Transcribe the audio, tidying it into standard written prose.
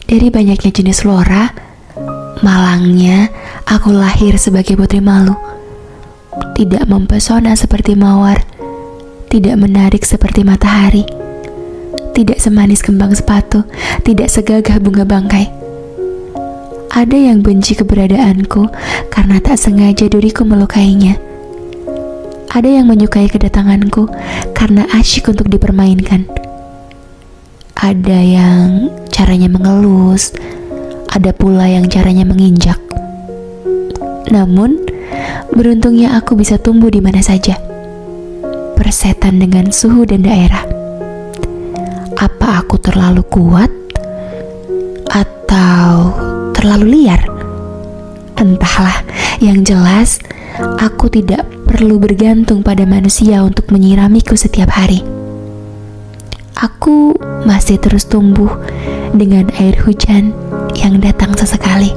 Dari banyaknya jenis flora, malangnya aku lahir sebagai putri malu. Tidak mempesona seperti mawar, tidak menarik seperti matahari, tidak semanis kembang sepatu, tidak segagah bunga bangkai. Ada yang benci keberadaanku karena tak sengaja diriku melukainya. Ada yang menyukai kedatanganku karena asyik untuk dipermainkan. Ada yang caranya mengelus, ada pula yang caranya menginjak. Namun, beruntungnya aku bisa tumbuh di mana saja, persetan dengan suhu dan daerah. Apa aku terlalu kuat atau terlalu liar? Entahlah, yang jelas aku tidak perlu bergantung pada manusia untuk menyiramiku setiap hari. Aku masih terus tumbuh dengan air hujan yang datang sesekali.